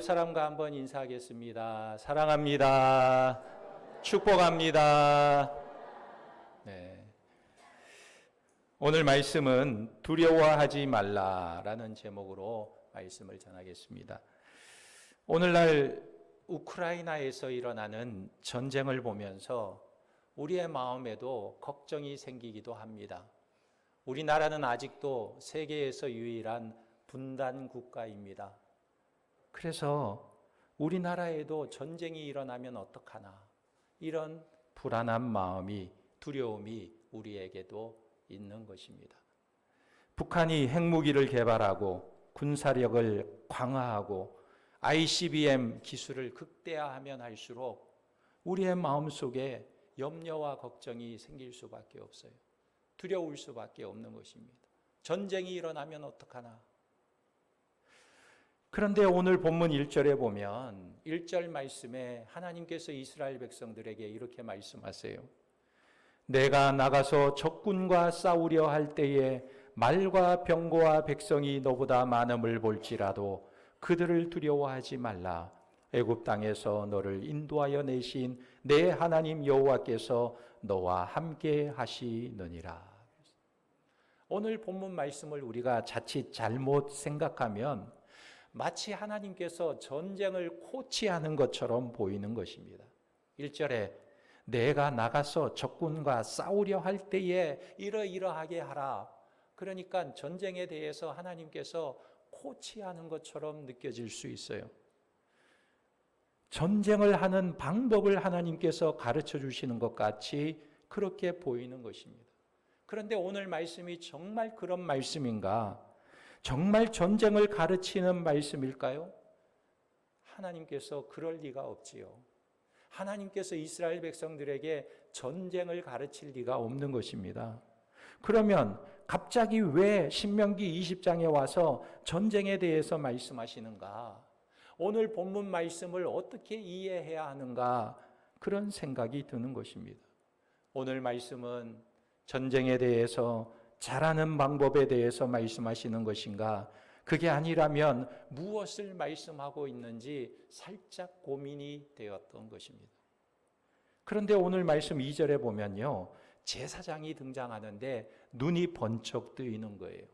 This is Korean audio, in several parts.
사람과 한번 인사하겠습니다. 사랑합니다. 축복합니다. 네. 오늘 말씀은 두려워하지 말라라는 제목으로 말씀을 전하겠습니다. 오늘날 우크라이나에서 일어나는 전쟁을 보면서 우리의 마음에도 걱정이 생기기도 합니다. 우리나라는 아직도 세계에서 유일한 분단 국가입니다. 그래서 우리나라에도 전쟁이 일어나면 어떡하나 이런 불안한 마음이, 두려움이 우리에게도 있는 것입니다. 북한이 핵무기를 개발하고 군사력을 강화하고 ICBM 기술을 극대화하면 할수록 우리의 마음속에 염려와 걱정이 생길 수밖에 없어요. 두려울 수밖에 없는 것입니다. 전쟁이 일어나면 어떡하나. 그런데 오늘 본문 1절에 보면 1절 말씀에 하나님께서 이스라엘 백성들에게 이렇게 말씀하세요. 내가 나가서 적군과 싸우려 할 때에 말과 병거와 백성이 너보다 많음을 볼지라도 그들을 두려워하지 말라. 애굽 땅에서 너를 인도하여 내신 내 하나님 여호와께서 너와 함께 하시느니라. 오늘 본문 말씀을 우리가 자칫 잘못 생각하면 마치 하나님께서 전쟁을 코치하는 것처럼 보이는 것입니다. 1절에 내가 나가서 적군과 싸우려 할 때에 이러이러하게 하라. 그러니까 전쟁에 대해서 하나님께서 코치하는 것처럼 느껴질 수 있어요. 전쟁을 하는 방법을 하나님께서 가르쳐 주시는 것 같이 그렇게 보이는 것입니다. 그런데 오늘 말씀이 정말 그런 말씀인가? 정말 전쟁을 가르치는 말씀일까요? 하나님께서 그럴 리가 없지요. 하나님께서 이스라엘 백성들에게 전쟁을 가르칠 리가 없는 것입니다. 그러면 갑자기 왜 신명기 20장에 와서 전쟁에 대해서 말씀하시는가? 오늘 본문 말씀을 어떻게 이해해야 하는가? 그런 생각이 드는 것입니다. 오늘 말씀은 전쟁에 대해서 잘하는 방법에 대해서 말씀하시는 것인가? 그게 아니라면 무엇을 말씀하고 있는지 살짝 고민이 되었던 것입니다. 그런데 오늘 말씀 2절에 보면요, 제사장이 등장하는데 눈이 번쩍 뜨이는 거예요.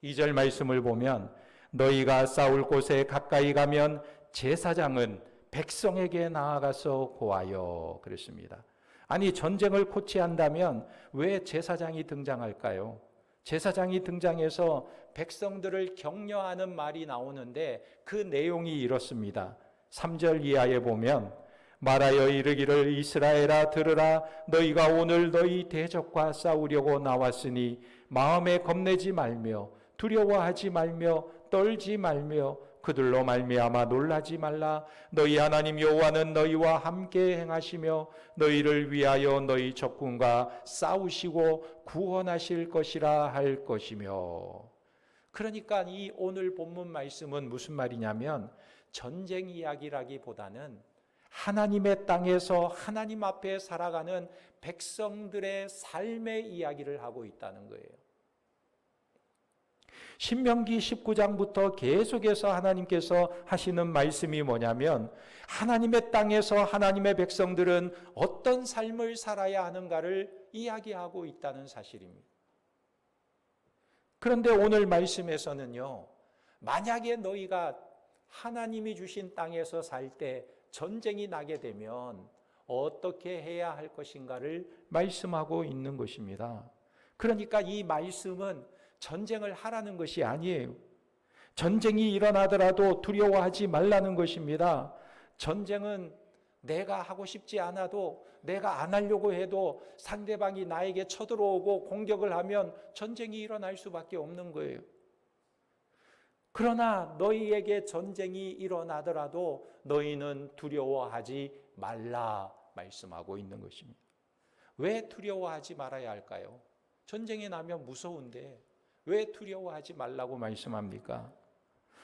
2절 말씀을 보면 너희가 싸울 곳에 가까이 가면 제사장은 백성에게 나아가서 고하여 그랬습니다. 아니, 전쟁을 코치한다면 왜 제사장이 등장할까요? 제사장이 등장해서 백성들을 격려하는 말이 나오는데 그 내용이 이렇습니다. 3절 이하에 보면 말하여 이르기를 이스라엘아 들으라 너희가 오늘 너희 대적과 싸우려고 나왔으니 마음에 겁내지 말며 두려워하지 말며 떨지 말며 그들로 말미암아 놀라지 말라. 너희 하나님 여호와는 너희와 함께 행하시며 너희를 위하여 너희 적군과 싸우시고 구원하실 것이라 할 것이며. 그러니까 이 오늘 본문 말씀은 무슨 말이냐면 전쟁 이야기라기보다는 하나님의 땅에서 하나님 앞에 살아가는 백성들의 삶의 이야기를 하고 있다는 거예요. 신명기 19장부터 계속해서 하나님께서 하시는 말씀이 뭐냐면 하나님의 땅에서 하나님의 백성들은 어떤 삶을 살아야 하는가를 이야기하고 있다는 사실입니다. 그런데 오늘 말씀에서는요, 만약에 너희가 하나님이 주신 땅에서 살 때 전쟁이 나게 되면 어떻게 해야 할 것인가를 말씀하고 있는 것입니다. 그러니까 이 말씀은 전쟁을 하라는 것이 아니에요. 전쟁이 일어나더라도 두려워하지 말라는 것입니다. 전쟁은 내가 하고 싶지 않아도 내가 안 하려고 해도 상대방이 나에게 쳐들어오고 공격을 하면 전쟁이 일어날 수밖에 없는 거예요. 그러나 너희에게 전쟁이 일어나더라도 너희는 두려워하지 말라 말씀하고 있는 것입니다. 왜 두려워하지 말아야 할까요? 전쟁이 나면 무서운데 왜 두려워하지 말라고 말씀합니까?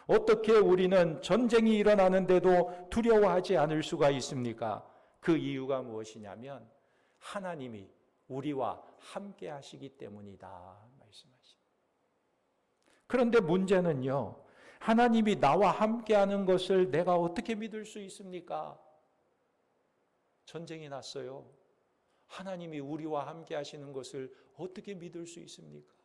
어떻게 우리는 전쟁이 일어나는데도 두려워하지 않을 수가 있습니까? 그 이유가 무엇이냐면 하나님이 우리와 함께 하시기 때문이다 말씀하십니다. 그런데 문제는요, 하나님이 나와 함께하는 것을 내가 어떻게 믿을 수 있습니까? 전쟁이 났어요. 하나님이 우리와 함께 하시는 것을 어떻게 믿을 수 있습니까?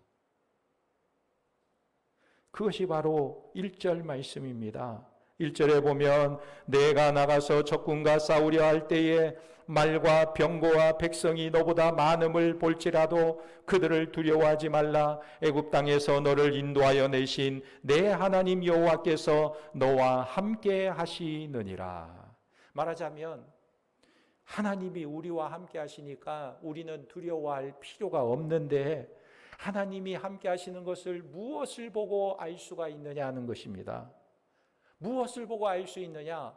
그것이 바로 1절 말씀입니다. 1절에 보면 내가 나가서 적군과 싸우려 할 때에 말과 병거와 백성이 너보다 많음을 볼지라도 그들을 두려워하지 말라. 애굽 땅에서 너를 인도하여 내신 내 하나님 여호와께서 너와 함께 하시느니라. 말하자면 하나님이 우리와 함께 하시니까 우리는 두려워할 필요가 없는데, 하나님이 함께 하시는 것을 무엇을 보고 알 수가 있느냐 하는 것입니다. 무엇을 보고 알 수 있느냐?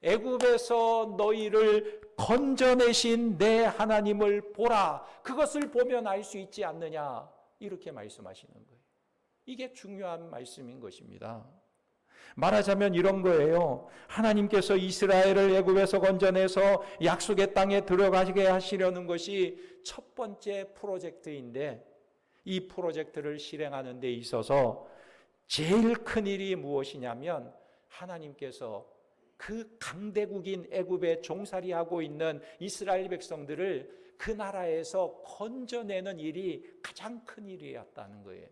애굽에서 너희를 건져내신 내 하나님을 보라. 그것을 보면 알 수 있지 않느냐? 이렇게 말씀하시는 거예요. 이게 중요한 말씀인 것입니다. 말하자면 이런 거예요. 하나님께서 이스라엘을 애굽에서 건져내서 약속의 땅에 들어가게 하시려는 것이 첫 번째 프로젝트인데, 이 프로젝트를 실행하는 데 있어서 제일 큰 일이 무엇이냐면, 하나님께서 그 강대국인 애굽에 종살이하고 있는 이스라엘 백성들을 그 나라에서 건져내는 일이 가장 큰 일이었다는 거예요.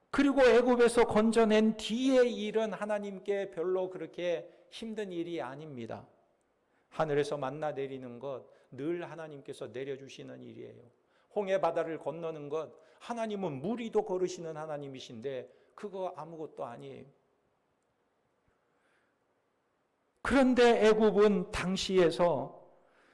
그리고 애굽에서 건져낸 뒤의 일은 하나님께 별로 그렇게 힘든 일이 아닙니다. 하늘에서 만나 내리는 것 늘 하나님께서 내려주시는 일이에요. 홍해 바다를 건너는 것, 하나님은 물 위도 걸으시는 하나님이신데 그거 아무것도 아니에요. 그런데 애굽은 당시에서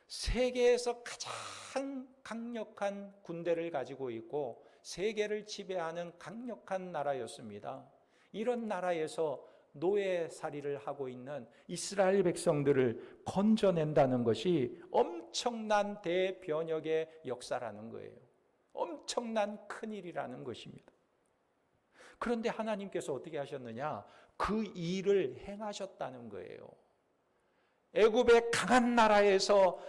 세계에서 가장 강력한 군대를 가지고 있고 세계를 지배하는 강력한 나라였습니다. 이런 나라에서 노예살이를 하고 있는 이스라엘 백성들을 건져낸다는 것이 엄청난 대변혁의 역사라는 거예요. 엄청난 큰일이라는 것입니다. 그런데 하나님께서 어떻게 하셨느냐? 그 일을 행하셨다는 거예요. 애굽의 강한 나라에서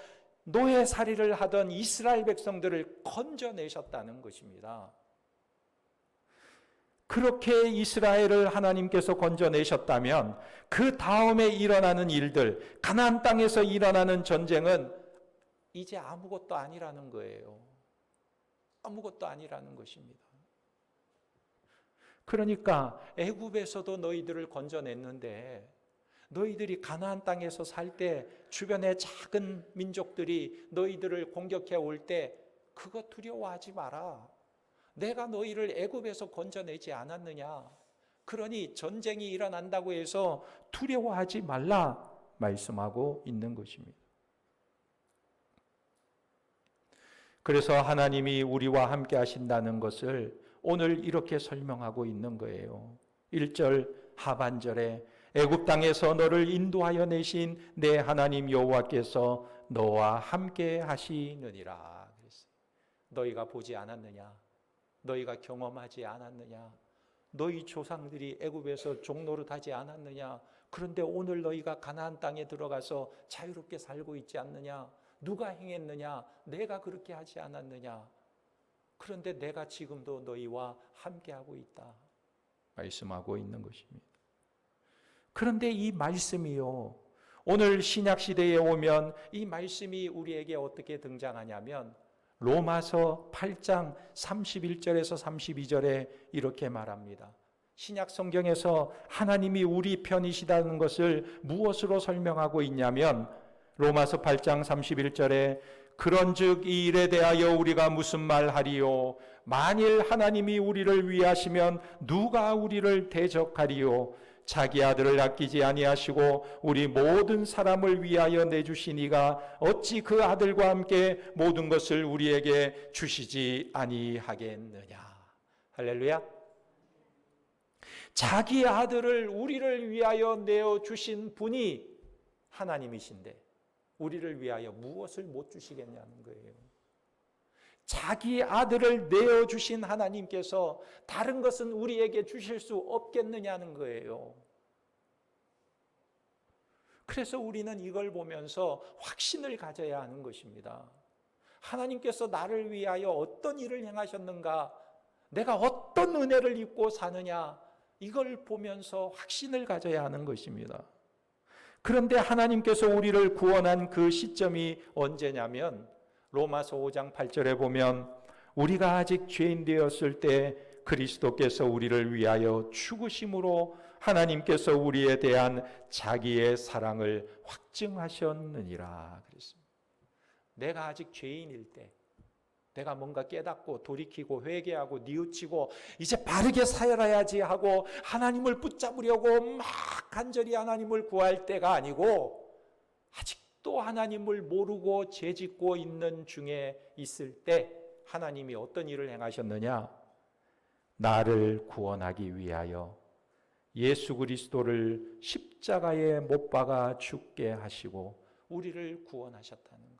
노예살이를 하던 이스라엘 백성들을 건져내셨다는 것입니다. 그렇게 이스라엘을 하나님께서 건져내셨다면 그 다음에 일어나는 일들, 가나안 땅에서 일어나는 전쟁은 이제 아무것도 아니라는 거예요. 아무것도 아니라는 것입니다. 그러니까 애굽에서도 너희들을 건져냈는데 너희들이 가나안 땅에서 살 때 주변의 작은 민족들이 너희들을 공격해 올 때 그거 두려워하지 마라. 내가 너희를 애굽에서 건져내지 않았느냐. 그러니 전쟁이 일어난다고 해서 두려워하지 말라 말씀하고 있는 것입니다. 그래서 하나님이 우리와 함께 하신다는 것을 오늘 이렇게 설명하고 있는 거예요. 1절 하반절에 애굽 땅에서 너를 인도하여 내신 내 하나님 여호와께서 너와 함께 하시느니라 그랬어요. 너희가 보지 않았느냐? 너희가 경험하지 않았느냐? 너희 조상들이 애굽에서 종노릇하지 않았느냐? 그런데 오늘 너희가 가나안 땅에 들어가서 자유롭게 살고 있지 않느냐? 누가 행했느냐? 내가 그렇게 하지 않았느냐? 그런데 내가 지금도 너희와 함께하고 있다 말씀하고 있는 것입니다. 그런데 이 말씀이요, 오늘 신약시대에 오면 이 말씀이 우리에게 어떻게 등장하냐면 로마서 8장 31절에서 32절에 이렇게 말합니다. 신약 성경에서 하나님이 우리 편이시다는 것을 무엇으로 설명하고 있냐면 로마서 8장 31절에 그런즉 이 일에 대하여 우리가 무슨 말하리요? 만일 하나님이 우리를 위하시면 누가 우리를 대적하리요? 자기 아들을 아끼지 아니하시고 우리 모든 사람을 위하여 내주시니가 어찌 그 아들과 함께 모든 것을 우리에게 주시지 아니하겠느냐. 할렐루야. 자기 아들을 우리를 위하여 내어주신 분이 하나님이신데 우리를 위하여 무엇을 못 주시겠냐는 거예요. 자기 아들을 내어주신 하나님께서 다른 것은 우리에게 주실 수 없겠느냐는 거예요. 그래서 우리는 이걸 보면서 확신을 가져야 하는 것입니다. 하나님께서 나를 위하여 어떤 일을 행하셨는가? 내가 어떤 은혜를 입고 사느냐, 이걸 보면서 확신을 가져야 하는 것입니다. 그런데 하나님께서 우리를 구원한 그 시점이 언제냐면 로마서 5장 8절에 보면 우리가 아직 죄인 되었을 때 그리스도께서 우리를 위하여 죽으심으로 하나님께서 우리에 대한 자기의 사랑을 확증하셨느니라 그랬습니다. 내가 아직 죄인일 때, 내가 뭔가 깨닫고 돌이키고 회개하고 뉘우치고 이제 바르게 살아야지 하고 하나님을 붙잡으려고 막 간절히 하나님을 구할 때가 아니고 아직도 하나님을 모르고 죄짓고 있는 중에 있을 때 하나님이 어떤 일을 행하셨느냐? 나를 구원하기 위하여 예수 그리스도를 십자가에 못 박아 죽게 하시고 우리를 구원하셨다는 거예요.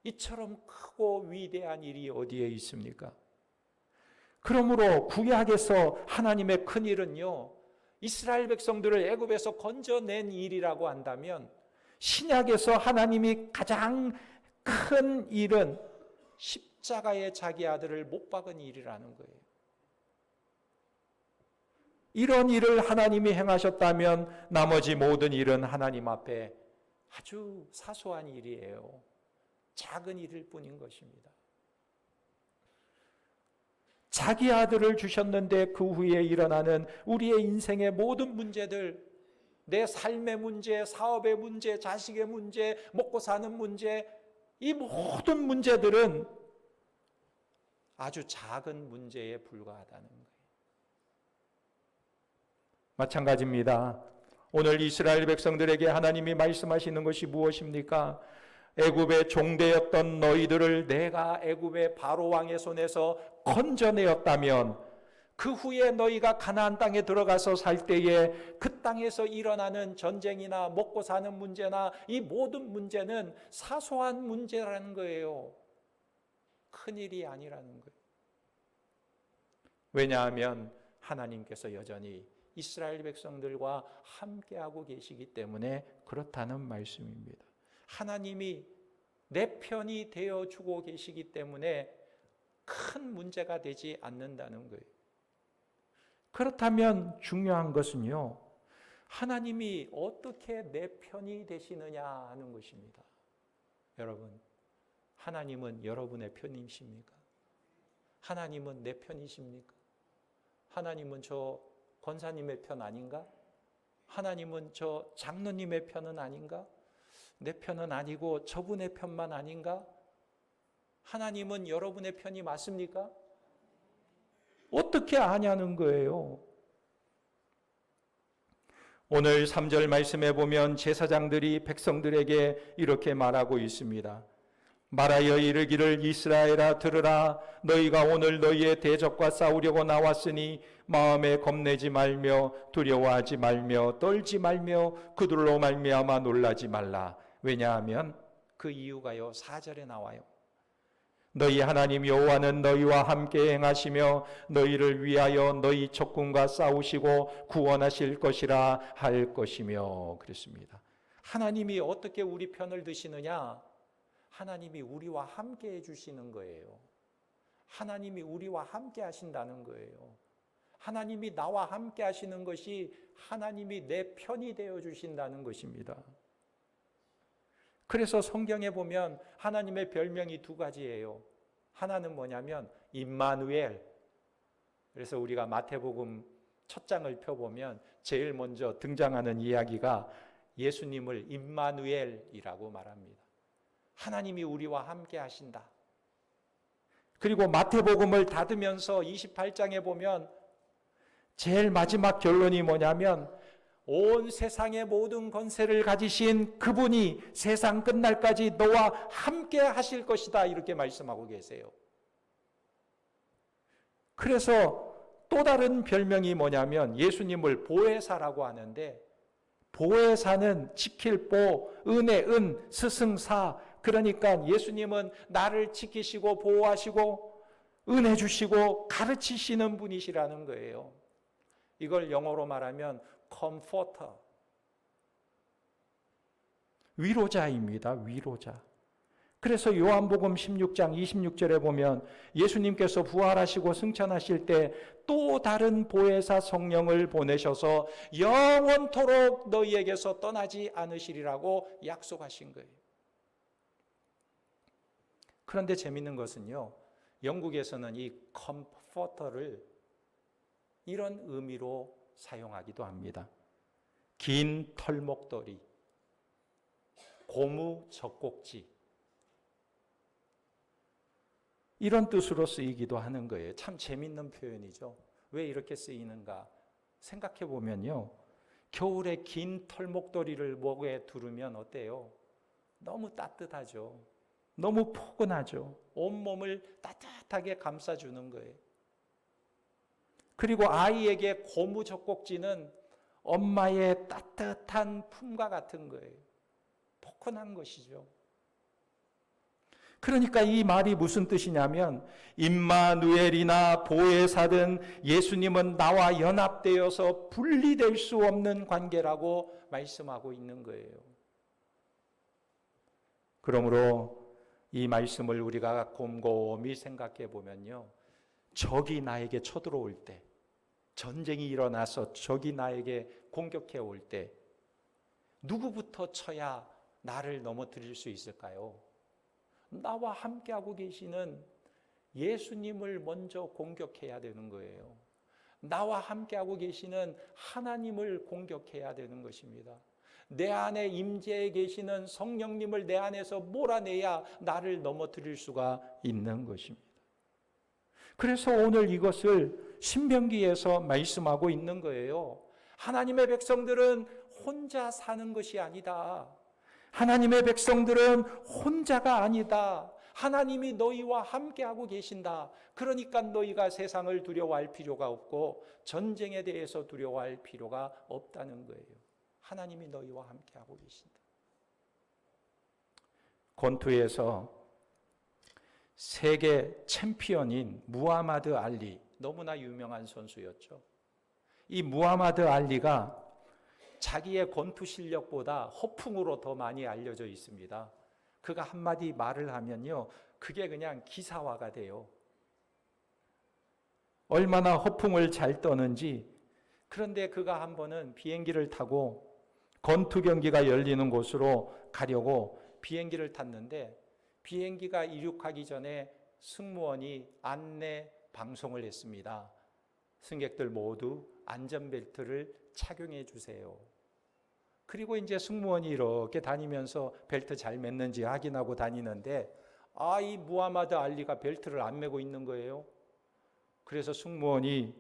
이처럼 크고 위대한 일이 어디에 있습니까? 그러므로 구약에서 하나님의 큰 일은요, 이스라엘 백성들을 애굽에서 건져낸 일이라고 한다면 신약에서 하나님이 가장 큰 일은 십자가에 자기 아들을 못 박은 일이라는 거예요. 이런 일을 하나님이 행하셨다면 나머지 모든 일은 하나님 앞에 아주 사소한 일이에요. 작은 일일 뿐인 것입니다. 자기 아들을 주셨는데 그 후에 일어나는 우리의 인생의 모든 문제들, 내 삶의 문제, 사업의 문제, 자식의 문제, 먹고 사는 문제, 이 모든 문제들은 아주 작은 문제에 불과하다는 거예요. 마찬가지입니다. 오늘 이스라엘 백성들에게 하나님이 말씀하시는 것이 무엇입니까? 애굽의 종되었던 너희들을 내가 애굽의 바로 왕의 손에서 건져내었다면 그 후에 너희가 가나안 땅에 들어가서 살 때에 그 땅에서 일어나는 전쟁이나 먹고 사는 문제나 이 모든 문제는 사소한 문제라는 거예요. 큰일이 아니라는 거예요. 왜냐하면 하나님께서 여전히 이스라엘 백성들과 함께하고 계시기 때문에 그렇다는 말씀입니다. 하나님이 내 편이 되어주고 계시기 때문에 큰 문제가 되지 않는다는 거예요. 그렇다면 중요한 것은요, 하나님이 어떻게 내 편이 되시느냐 하는 것입니다. 여러분, 하나님은 여러분의 편이십니까? 하나님은 내 편이십니까? 하나님은 저 권사님의 편 아닌가? 하나님은 저 장로님의 편은 아닌가? 내 편은 아니고 저분의 편만 아닌가? 하나님은 여러분의 편이 맞습니까? 어떻게 아냐는 거예요. 오늘 3절 말씀에 보면 제사장들이 백성들에게 이렇게 말하고 있습니다. 말하여 이르기를 이스라엘아 들으라 너희가 오늘 너희의 대적과 싸우려고 나왔으니 마음에 겁내지 말며 두려워하지 말며 떨지 말며 그들로 말미암아 놀라지 말라. 왜냐하면 그 이유가요 4절에 나와요. 너희 하나님 여호와는 너희와 함께 행하시며 너희를 위하여 너희 적군과 싸우시고 구원하실 것이라 할 것이며 그랬습니다. 하나님이 어떻게 우리 편을 드시느냐? 하나님이 우리와 함께 해주시는 거예요. 하나님이 우리와 함께 하신다는 거예요. 하나님이 나와 함께 하시는 것이 하나님이 내 편이 되어 주신다는 것입니다. 그래서 성경에 보면 하나님의 별명이 두 가지예요. 하나는 뭐냐면 임마누엘. 그래서 우리가 마태복음 첫 장을 펴보면 제일 먼저 등장하는 이야기가 예수님을 임마누엘이라고 말합니다. 하나님이 우리와 함께 하신다. 그리고 마태복음을 닫으면서 28장에 보면 제일 마지막 결론이 뭐냐면 온 세상의 모든 권세를 가지신 그분이 세상 끝날까지 너와 함께 하실 것이다 이렇게 말씀하고 계세요. 그래서 또 다른 별명이 뭐냐면 예수님을 보혜사라고 하는데 보혜사는 지킬 보, 은혜, 은, 스승사. 그러니까 예수님은 나를 지키시고 보호하시고 은혜 주시고 가르치시는 분이시라는 거예요. 이걸 영어로 말하면 comforter. 위로자입니다. 위로자. 그래서 요한복음 16장 26절에 보면 예수님께서 부활하시고 승천하실 때 또 다른 보혜사 성령을 보내셔서 영원토록 너희에게서 떠나지 않으시리라고 약속하신 거예요. 그런데 재밌는 것은요, 영국에서는 이 컴포터를 이런 의미로 사용하기도 합니다. 긴 털목도리, 고무 젖꼭지, 이런 뜻으로 쓰이기도 하는 거예요. 참 재밌는 표현이죠. 왜 이렇게 쓰이는가 생각해 보면요, 겨울에 긴 털목도리를 목에 두르면 어때요? 너무 따뜻하죠. 너무 포근하죠. 온몸을 따뜻하게 감싸주는 거예요. 그리고 아이에게 고무 젖꼭지는 엄마의 따뜻한 품과 같은 거예요. 포근한 것이죠. 그러니까 이 말이 무슨 뜻이냐면, 임마누엘이나 보혜사든 예수님은 나와 연합되어서 분리될 수 없는 관계라고 말씀하고 있는 거예요. 그러므로 이 말씀을 우리가 곰곰이 생각해 보면요, 적이 나에게 쳐들어올 때, 전쟁이 일어나서 적이 나에게 공격해 올 때 누구부터 쳐야 나를 넘어뜨릴 수 있을까요? 나와 함께하고 계시는 예수님을 먼저 공격해야 되는 거예요. 나와 함께하고 계시는 하나님을 공격해야 되는 것입니다. 내 안에 임재해 계시는 성령님을 내 안에서 몰아내야 나를 넘어뜨릴 수가 있는 것입니다. 그래서 오늘 이것을 신명기에서 말씀하고 있는 거예요. 하나님의 백성들은 혼자 사는 것이 아니다. 하나님의 백성들은 혼자가 아니다. 하나님이 너희와 함께하고 계신다. 그러니까 너희가 세상을 두려워할 필요가 없고 전쟁에 대해서 두려워할 필요가 없다는 거예요. 하나님이 너희와 함께하고 계신다. 권투에서 세계 챔피언인 무하마드 알리, 너무나 유명한 선수였죠. 이 무하마드 알리가 자기의 권투 실력보다 허풍으로 더 많이 알려져 있습니다. 그가 한마디 말을 하면요, 그게 그냥 기사화가 돼요. 얼마나 허풍을 잘 떠는지. 그런데 그가 한 번은 비행기를 타고 권투 경기가 열리는 곳으로 가려고 비행기를 탔는데, 비행기가 이륙하기 전에 승무원이 안내 방송을 했습니다. 승객들 모두 안전벨트를 착용해 주세요. 그리고 이제 승무원이 이렇게 다니면서 벨트 잘 맸는지 확인하고 다니는데, 이 무하마드 알리가 벨트를 안 매고 있는 거예요. 그래서 승무원이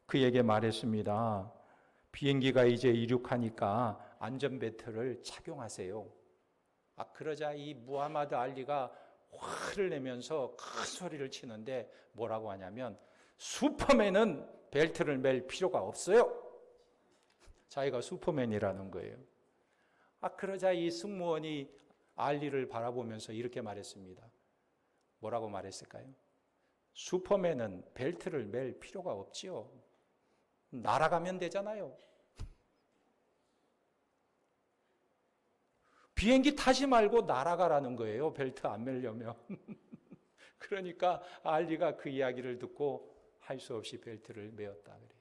그에게 말했습니다. 비행기가 이제 이륙하니까 안전벨트를 착용하세요. 그러자 이 무하마드 알리가 화를 내면서 큰 소리를 치는데 뭐라고 하냐면, 슈퍼맨은 벨트를 맬 필요가 없어요. 자기가 슈퍼맨이라는 거예요. 그러자 이 승무원이 알리를 바라보면서 이렇게 말했습니다. 뭐라고 말했을까요? 슈퍼맨은 벨트를 맬 필요가 없지요. 날아가면 되잖아요. 비행기 타지 말고 날아가라는 거예요. 벨트 안 매려면. 그러니까 알리가 그 이야기를 듣고 할 수 없이 벨트를 매었다 그래요.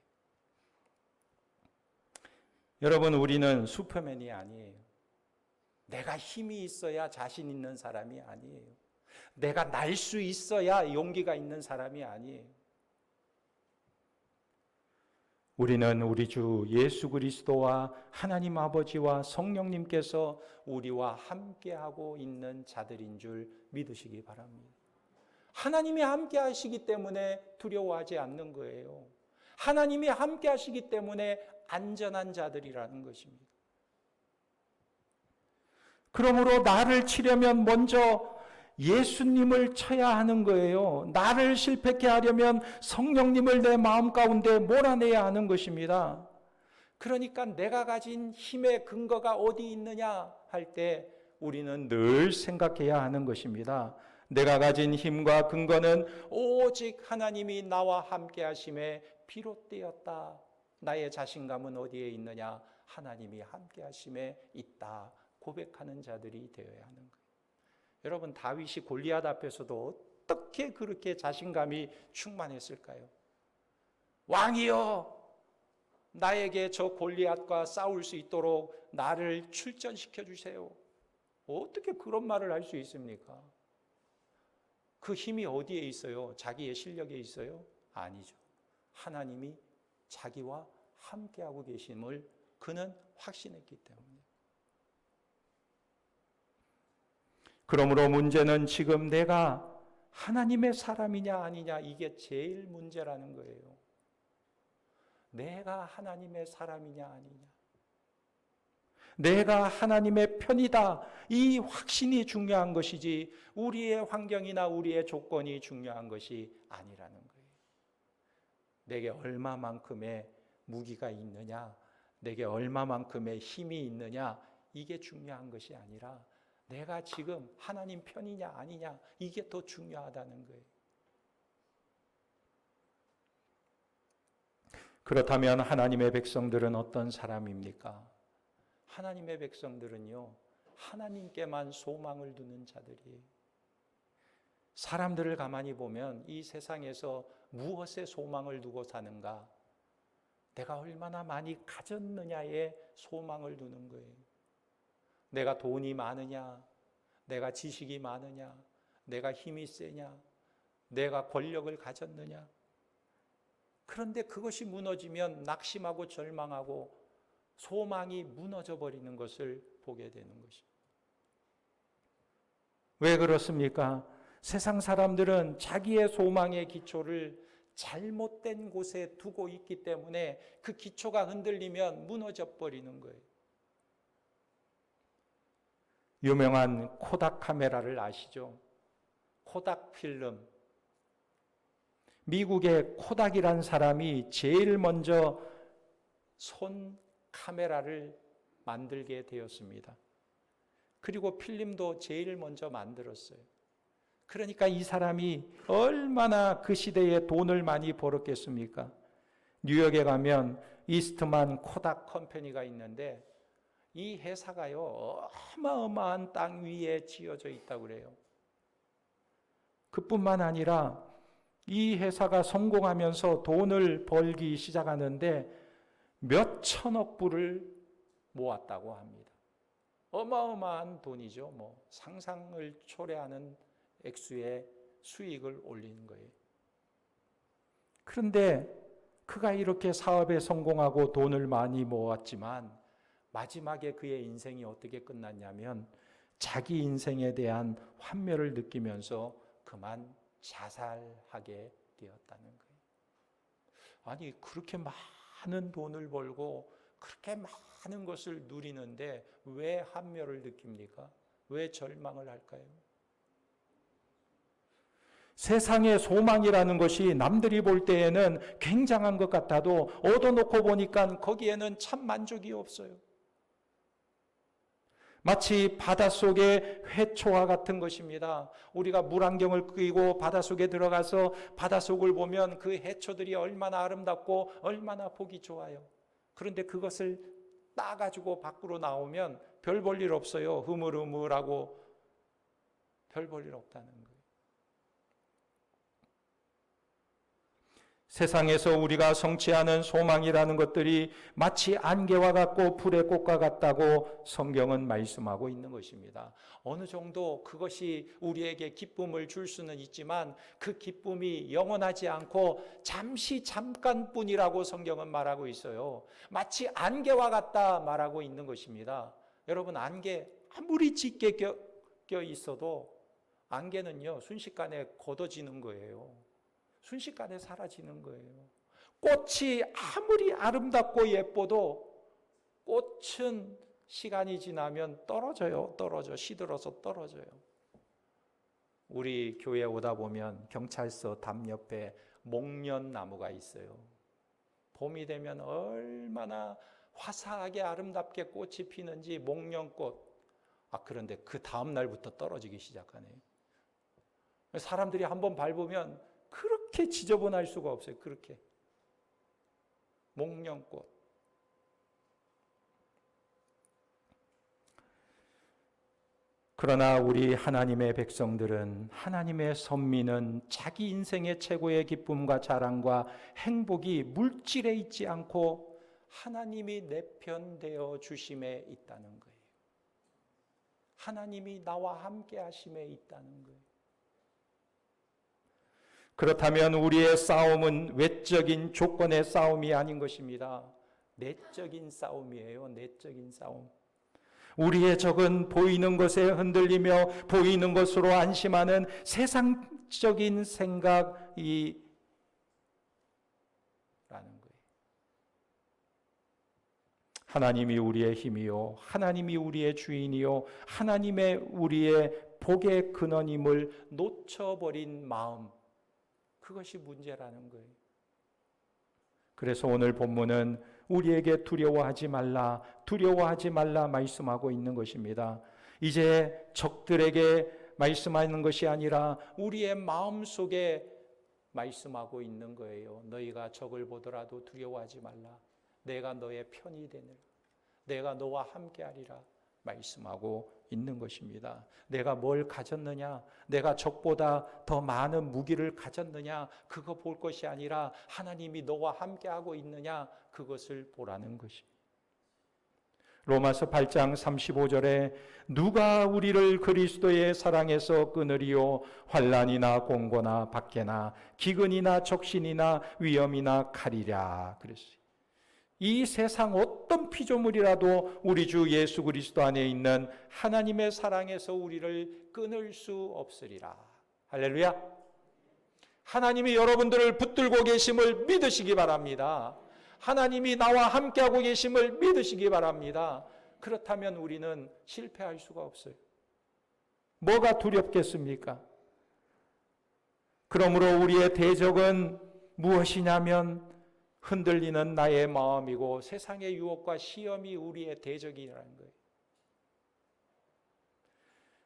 여러분, 우리는 슈퍼맨이 아니에요. 내가 힘이 있어야 자신 있는 사람이 아니에요. 내가 날 수 있어야 용기가 있는 사람이 아니에요. 우리는 우리 주 예수 그리스도와 하나님 아버지와 성령님께서 우리와 함께하고 있는 자들인 줄 믿으시기 바랍니다. 하나님이 함께 하시기 때문에 두려워하지 않는 거예요. 하나님이 함께 하시기 때문에 안전한 자들이라는 것입니다. 그러므로 나를 치려면 먼저 예수님을 쳐야 하는 거예요. 나를 실패케 하려면 성령님을 내 마음 가운데 몰아내야 하는 것입니다. 그러니까 내가 가진 힘의 근거가 어디 있느냐 할 때 우리는 늘 생각해야 하는 것입니다. 내가 가진 힘과 근거는 오직 하나님이 나와 함께 하심에 비롯되었다. 나의 자신감은 어디에 있느냐? 하나님이 함께 하심에 있다. 고백하는 자들이 되어야 하는 거예요. 여러분, 다윗이 골리앗 앞에서도 어떻게 그렇게 자신감이 충만했을까요? 왕이여, 나에게 저 골리앗과 싸울 수 있도록 나를 출전시켜 주세요. 어떻게 그런 말을 할 수 있습니까? 그 힘이 어디에 있어요? 자기의 실력에 있어요? 아니죠. 하나님이 자기와 함께하고 계심을 그는 확신했기 때문에. 그러므로 문제는 지금 내가 하나님의 사람이냐 아니냐, 이게 제일 문제라는 거예요. 내가 하나님의 사람이냐 아니냐, 내가 하나님의 편이다, 이 확신이 중요한 것이지 우리의 환경이나 우리의 조건이 중요한 것이 아니라는 거예요. 내게 얼마만큼의 무기가 있느냐, 내게 얼마만큼의 힘이 있느냐, 이게 중요한 것이 아니라 내가 지금 하나님 편이냐 아니냐, 이게 더 중요하다는 거예요. 그렇다면 하나님의 백성들은 어떤 사람입니까? 하나님의 백성들은요, 하나님께만 소망을 두는 자들이에요. 사람들을 가만히 보면 이 세상에서 무엇에 소망을 두고 사는가? 내가 얼마나 많이 가졌느냐에 소망을 두는 거예요. 내가 돈이 많으냐, 내가 지식이 많으냐, 내가 힘이 세냐, 내가 권력을 가졌느냐. 그런데 그것이 무너지면 낙심하고 절망하고 소망이 무너져 버리는 것을 보게 되는 것입니다. 왜 그렇습니까? 세상 사람들은 자기의 소망의 기초를 잘못된 곳에 두고 있기 때문에 그 기초가 흔들리면 무너져 버리는 거예요. 유명한 코닥 카메라를 아시죠? 코닥 필름. 미국의 코닥이란 사람이 제일 먼저 손 카메라를 만들게 되었습니다. 그리고 필름도 제일 먼저 만들었어요. 그러니까 이 사람이 얼마나 그 시대에 돈을 많이 벌었겠습니까? 뉴욕에 가면 이스트만 코닥 컴퍼니가 있는데 이 회사가요, 어마어마한 땅 위에 지어져 있다고 그래요. 그뿐만 아니라 이 회사가 성공하면서 돈을 벌기 시작하는데 몇 천억 불을 모았다고 합니다. 어마어마한 돈이죠. 상상을 초래하는 액수의 수익을 올리는 거예요. 그런데 그가 이렇게 사업에 성공하고 돈을 많이 모았지만 마지막에 그의 인생이 어떻게 끝났냐면 자기 인생에 대한 환멸을 느끼면서 그만 자살하게 되었다는 거예요. 아니, 그렇게 많은 돈을 벌고 그렇게 많은 것을 누리는데 왜 환멸을 느낍니까? 왜 절망을 할까요? 세상의 소망이라는 것이 남들이 볼 때에는 굉장한 것 같아도 얻어놓고 보니까 거기에는 참 만족이 없어요. 마치 바닷속의 회초와 같은 것입니다. 우리가 물안경을 끼고 바닷속에 들어가서 바닷속을 보면 그 해초들이 얼마나 아름답고 얼마나 보기 좋아요. 그런데 그것을 따가지고 밖으로 나오면 별 볼 일 없어요. 흐물흐물하고 별 볼 일 없다는 거예요. 세상에서 우리가 성취하는 소망이라는 것들이 마치 안개와 같고 불의 꽃과 같다고 성경은 말씀하고 있는 것입니다. 어느 정도 그것이 우리에게 기쁨을 줄 수는 있지만 그 기쁨이 영원하지 않고 잠깐뿐이라고 성경은 말하고 있어요. 마치 안개와 같다 말하고 있는 것입니다. 여러분, 안개 아무리 짙게 껴 있어도 안개는요, 순식간에 걷어지는 거예요. 순식간에 사라지는 거예요. 꽃이 아무리 아름답고 예뻐도 꽃은 시간이 지나면 떨어져. 시들어서 떨어져요. 우리 교회에 오다 보면 경찰서 담 옆에 목련나무가 있어요. 봄이 되면 얼마나 화사하게 아름답게 꽃이 피는지 목련꽃. 그런데 그 다음 날부터 떨어지기 시작하네요. 사람들이 한번 밟으면 그렇게 지저분할 수가 없어요. 그렇게. 목련꽃. 그러나 우리 하나님의 백성들은, 하나님의 선민은 자기 인생의 최고의 기쁨과 자랑과 행복이 물질에 있지 않고 하나님이 내 편 되어 주심에 있다는 거예요. 하나님이 나와 함께 하심에 있다는 거예요. 그렇다면 우리의 싸움은 외적인 조건의 싸움이 아닌 것입니다. 내적인 싸움이에요. 내적인 싸움. 우리의 적은 보이는 것에 흔들리며 보이는 것으로 안심하는 세상적인 생각이 라는 거예요. 하나님이 우리의 힘이요, 하나님이 우리의 주인이요, 하나님의 우리의 복의 근원임을 놓쳐버린 마음, 그것이 문제라는 거예요. 그래서 오늘 본문은 우리에게 두려워하지 말라 말씀하고 있는 것입니다. 이제 적들에게 말씀하는 것이 아니라 우리의 마음속에 말씀하고 있는 거예요. 너희가 적을 보더라도 두려워하지 말라. 내가 너의 편이 되느라. 내가 너와 함께하리라 말씀하고 있는 것입니다. 내가 뭘 가졌느냐, 내가 적보다 더 많은 무기를 가졌느냐, 그거 볼 것이 아니라 하나님이 너와 함께하고 있느냐, 그것을 보라는 것입니다. 로마서 8장 35절에 누가 우리를 그리스도의 사랑에서 끊으리요, 환난이나 공고나 박해나 기근이나 적신이나 위험이나 칼이랴 그랬어요. 이 세상 어떤 피조물이라도 우리 주 예수 그리스도 안에 있는 하나님의 사랑에서 우리를 끊을 수 없으리라. 할렐루야. 하나님이 여러분들을 붙들고 계심을 믿으시기 바랍니다. 하나님이 나와 함께하고 계심을 믿으시기 바랍니다. 그렇다면 우리는 실패할 수가 없어요. 뭐가 두렵겠습니까? 그러므로 우리의 대적은 무엇이냐면 흔들리는 나의 마음이고 세상의 유혹과 시험이 우리의 대적이라는 거예요.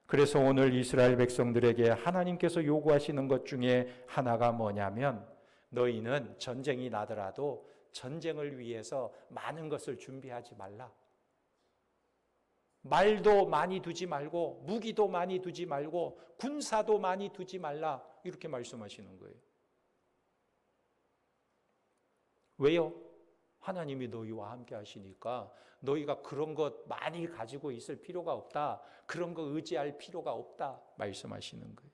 그래서 오늘 이스라엘 백성들에게 하나님께서 요구하시는 것 중에 하나가 뭐냐면, 너희는 전쟁이 나더라도 전쟁을 위해서 많은 것을 준비하지 말라. 말도 많이 두지 말고, 무기도 많이 두지 말고, 군사도 많이 두지 말라. 이렇게 말씀하시는 거예요. 왜요? 하나님이 너희와 함께 하시니까 너희가 그런 것 많이 가지고 있을 필요가 없다. 그런 거 의지할 필요가 없다. 말씀하시는 거예요.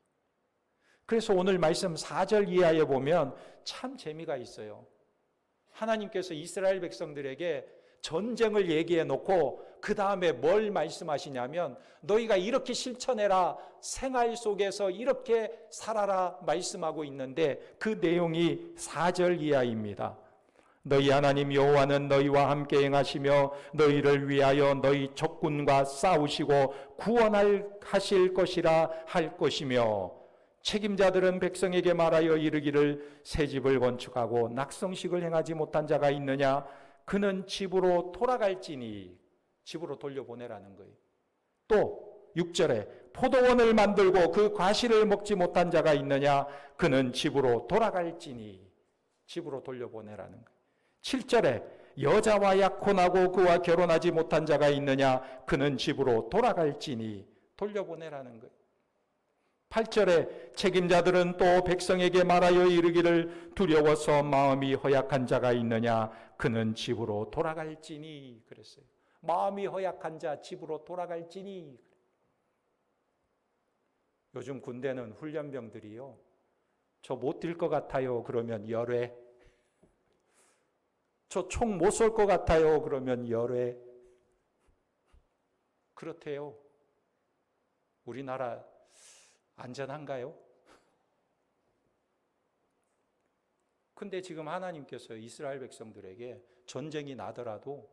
그래서 오늘 말씀 4절 이하에 보면 참 재미가 있어요. 하나님께서 이스라엘 백성들에게 전쟁을 얘기해 놓고 그 다음에 뭘 말씀하시냐면, 너희가 이렇게 실천해라, 생활 속에서 이렇게 살아라 말씀하고 있는데, 그 내용이 4절 이하입니다. 너희 하나님 여호와는 너희와 함께 행하시며 너희를 위하여 너희 적군과 싸우시고 구원하실 것이라 할 것이며, 책임자들은 백성에게 말하여 이르기를 새 집을 건축하고 낙성식을 행하지 못한 자가 있느냐, 그는 집으로 돌아갈지니. 집으로 돌려보내라는 거예요. 또 6절에 포도원을 만들고 그 과실을 먹지 못한 자가 있느냐, 그는 집으로 돌아갈지니. 집으로 돌려보내라는 거예요. 7절에 여자와 약혼하고 그와 결혼하지 못한 자가 있느냐, 그는 집으로 돌아갈지니. 돌려보내라는 거예요. 8절에 책임자들은 또 백성에게 말하여 이르기를 두려워서 마음이 허약한 자가 있느냐, 그는 집으로 돌아갈지니. 그랬어요. 마음이 허약한 자 집으로 돌아갈지니. 요즘 군대는 훈련병들이요, 저 못 뛸 것 같아요 그러면 열외, 저 총 못 쏠 것 같아요 그러면 열외. 그렇대요. 우리나라 안전한가요? 근데 지금 하나님께서 이스라엘 백성들에게 전쟁이 나더라도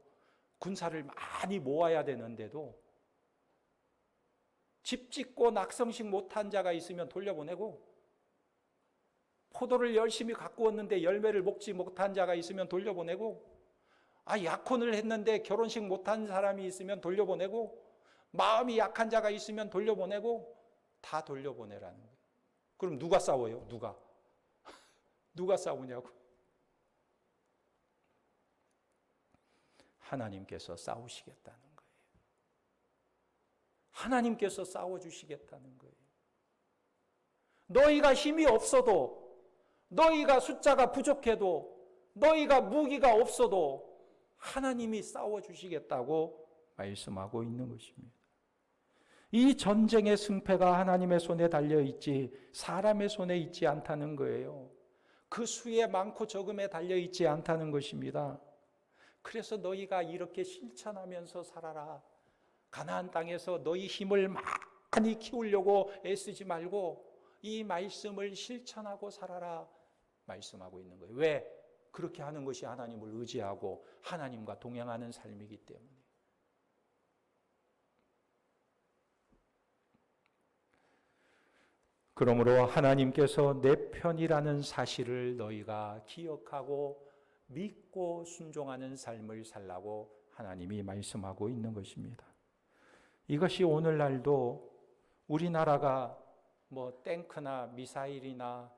군사를 많이 모아야 되는데도 집 짓고 낙성식 못한 자가 있으면 돌려보내고, 포도를 열심히 갖고 왔는데 열매를 먹지 못한 자가 있으면 돌려보내고, 약혼을 했는데 결혼식 못한 사람이 있으면 돌려보내고, 마음이 약한 자가 있으면 돌려보내고, 다 돌려보내라는 거예요. 그럼 누가 싸워요? 누가 싸우냐고. 하나님께서 싸우시겠다는 거예요. 하나님께서 싸워주시겠다는 거예요. 너희가 힘이 없어도, 너희가 숫자가 부족해도, 너희가 무기가 없어도 하나님이 싸워주시겠다고 말씀하고 있는 것입니다. 이 전쟁의 승패가 하나님의 손에 달려있지 사람의 손에 있지 않다는 거예요. 그 수의 많고 적음에 달려있지 않다는 것입니다. 그래서 너희가 이렇게 실천하면서 살아라. 가나안 땅에서 너희 힘을 많이 키우려고 애쓰지 말고 이 말씀을 실천하고 살아라 말씀하고 있는 거예요. 왜? 그렇게 하는 것이 하나님을 의지하고 하나님과 동행하는 삶이기 때문에. 그러므로 하나님께서 내 편이라는 사실을 너희가 기억하고 믿고 순종하는 삶을 살라고 하나님이 말씀하고 있는 것입니다. 이것이 오늘날도 우리나라가 탱크나 미사일이나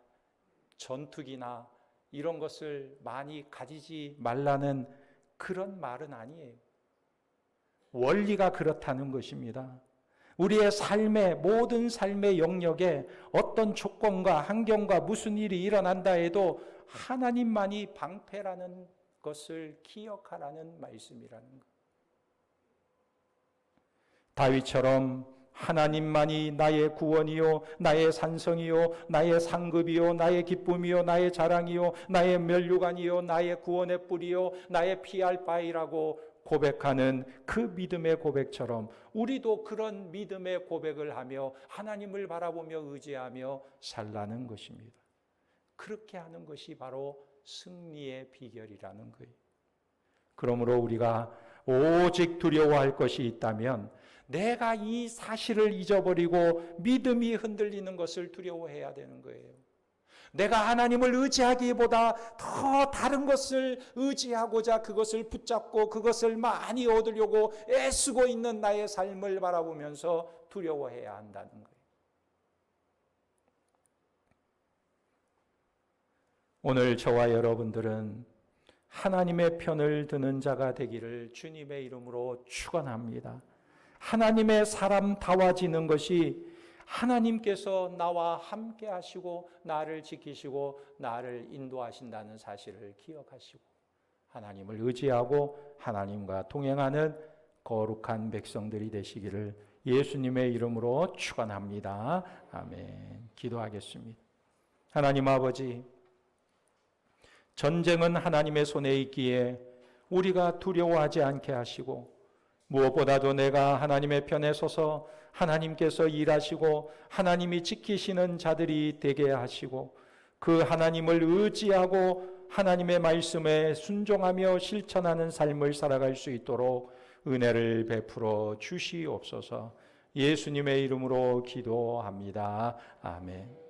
전투기나 이런 것을 많이 가지지 말라는 그런 말은 아니에요. 원리가 그렇다는 것입니다. 우리의 삶의 모든 삶의 영역에 어떤 조건과 환경과 무슨 일이 일어난다 해도 하나님만이 방패라는 것을 기억하라는 말씀이라는 것. 다윗처럼 하나님만이 나의 구원이요 나의 산성이요 나의 상급이요 나의 기쁨이요 나의 자랑이요 나의 면류관이요 나의 구원의 뿌리요 나의 피할 바위라고 고백하는 그 믿음의 고백처럼 우리도 그런 믿음의 고백을 하며 하나님을 바라보며 의지하며 살라는 것입니다. 그렇게 하는 것이 바로 승리의 비결이라는 거예요. 그러므로 우리가 오직 두려워할 것이 있다면 내가 이 사실을 잊어버리고 믿음이 흔들리는 것을 두려워해야 되는 거예요. 내가 하나님을 의지하기보다 더 다른 것을 의지하고자 그것을 붙잡고 그것을 많이 얻으려고 애쓰고 있는 나의 삶을 바라보면서 두려워해야 한다는 거예요. 오늘 저와 여러분들은 하나님의 편을 드는 자가 되기를 주님의 이름으로 축원합니다. 하나님의 사람다워지는 것이 하나님께서 나와 함께 하시고 나를 지키시고 나를 인도하신다는 사실을 기억하시고 하나님을 의지하고 하나님과 동행하는 거룩한 백성들이 되시기를 예수님의 이름으로 축원합니다. 아멘. 기도하겠습니다. 하나님 아버지, 전쟁은 하나님의 손에 있기에 우리가 두려워하지 않게 하시고 무엇보다도 내가 하나님의 편에 서서 하나님께서 일하시고 하나님이 지키시는 자들이 되게 하시고 그 하나님을 의지하고 하나님의 말씀에 순종하며 실천하는 삶을 살아갈 수 있도록 은혜를 베풀어 주시옵소서. 예수님의 이름으로 기도합니다. 아멘.